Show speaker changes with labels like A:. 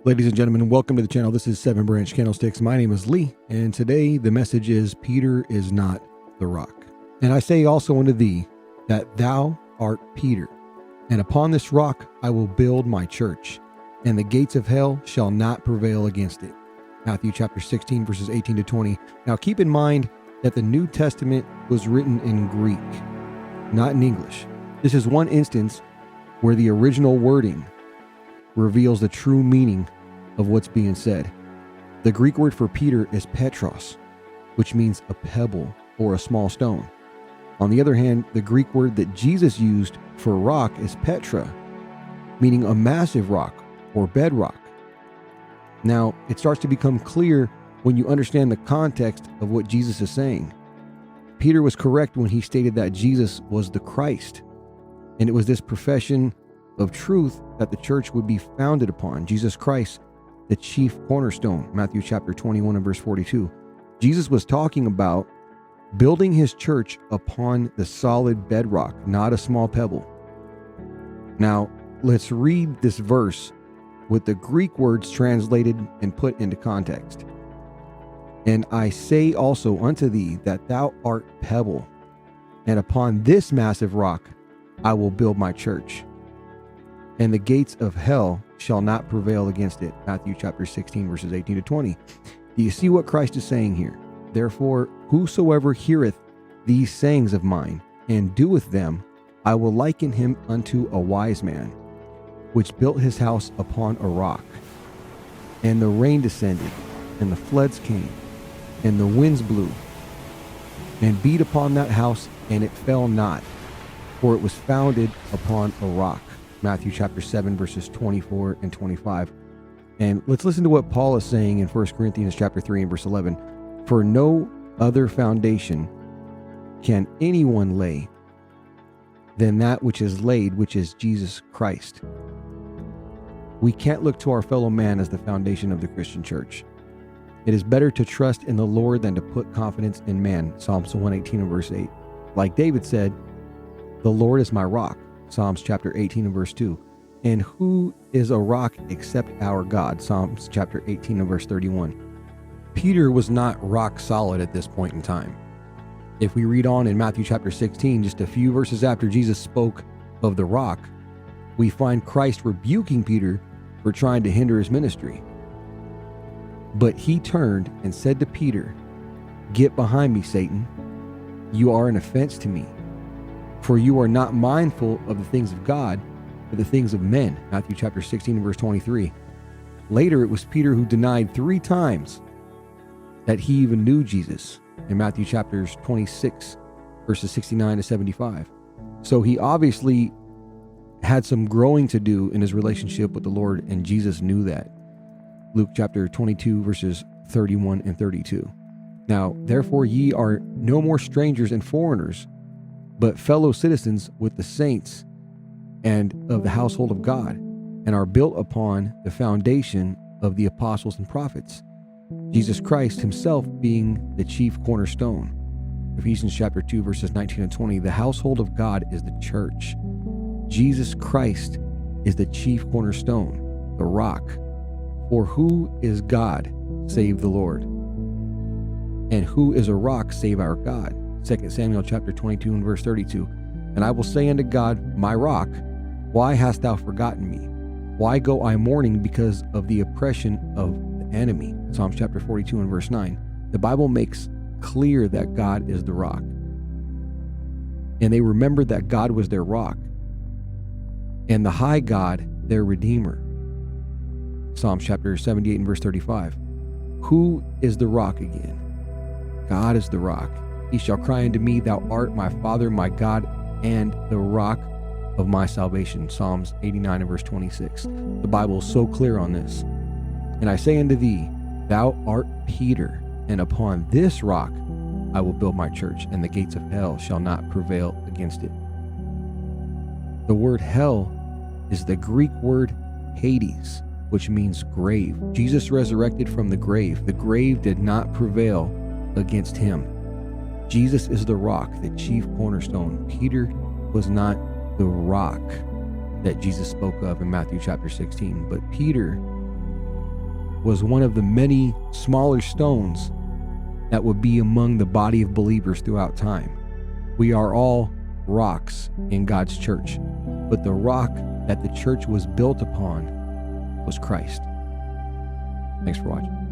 A: Ladies and gentlemen, welcome to the channel. This is Seven Branch Candlesticks. My name is Lee, and today the message is Peter is not the rock. And I say also unto thee that thou art Peter, and upon this rock I will build my church, and the gates of hell shall not prevail against it. Matthew chapter 16, verses 18 to 20. Now keep in mind that the New Testament was written in Greek, not in English. This is one instance where the original wording reveals the true meaning of what's being said. The Greek word for Peter is Petros, which means a pebble or a small stone. On the other hand, the Greek word that Jesus used for rock is Petra, meaning a massive rock or bedrock. Now, it starts to become clear when you understand the context of what Jesus is saying. Peter was correct when he stated that Jesus was the Christ, and it was this profession of truth that the church would be founded upon. Jesus Christ, the chief cornerstone, Matthew chapter 21 and verse 42. Jesus was talking about building his church upon the solid bedrock, not a small pebble. Now, let's read this verse with the Greek words translated and put into context. And I say also unto thee that thou art pebble, and upon this massive rock I will build my church, and the gates of hell shall not prevail against it. Matthew chapter 16, verses 18 to 20. Do you see what Christ is saying here? Therefore, whosoever heareth these sayings of mine and doeth them, I will liken him unto a wise man, which built his house upon a rock. And the rain descended, and the floods came, and the winds blew, and beat upon that house, and it fell not, for it was founded upon a rock. Matthew chapter 7, verses 24 and 25. And let's listen to what Paul is saying in 1 Corinthians chapter 3 and verse 11. For no other foundation can anyone lay than that which is laid, which is Jesus Christ. We can't look to our fellow man as the foundation of the Christian church. It is better to trust in the Lord than to put confidence in man. Psalms 118 and verse 8. Like David said, the Lord is my rock. Psalms chapter 18 and verse 2. And who is a rock except our God? Psalms chapter 18 and verse 31. Peter was not rock solid at this point in time. If we read on in Matthew chapter 16, just a few verses after Jesus spoke of the rock, we find Christ rebuking Peter for trying to hinder his ministry. But he turned and said to Peter, "Get behind me, Satan. You are an offense to me. For you are not mindful of the things of God, but the things of men." Matthew chapter 16 and verse 23. Later, it was Peter who denied 3 times that he even knew Jesus in Matthew chapters 26, verses 69 to 75. So he obviously had some growing to do in his relationship with the Lord, and Jesus knew that. Luke chapter 22, verses 31 and 32. Now, therefore ye are no more strangers and foreigners, but fellow citizens with the saints and of the household of God, and are built upon the foundation of the apostles and prophets, Jesus Christ himself being the chief cornerstone. Ephesians chapter 2, verses 19 and 20. The household of God is the church. Jesus Christ is the chief cornerstone, the rock. For who is God save the Lord? And who is a rock save our God? 2 Samuel chapter 22 and verse 32. And I will say unto God, my rock, why hast thou forgotten me? Why go I mourning because of the oppression of the enemy? Psalms chapter 42 and verse 9. The Bible makes clear that God is the rock. And they remembered that God was their rock, and the high God their redeemer. Psalms chapter 78 and verse 35. Who is the rock again? God is the rock. He shall cry unto me, thou art my Father, my God, and the rock of my salvation. Psalms 89 and verse 26. The Bible is so clear on this. And I say unto thee, thou art Peter, and upon this rock I will build my church, and the gates of hell shall not prevail against it. The word hell is the Greek word Hades, which means grave. Jesus resurrected from the grave. The grave did not prevail against him. Jesus is the rock, the chief cornerstone. Peter was not the rock that Jesus spoke of in Matthew chapter 16, but Peter was one of the many smaller stones that would be among the body of believers throughout time. We are all rocks in God's church, but the rock that the church was built upon was Christ. Thanks for watching.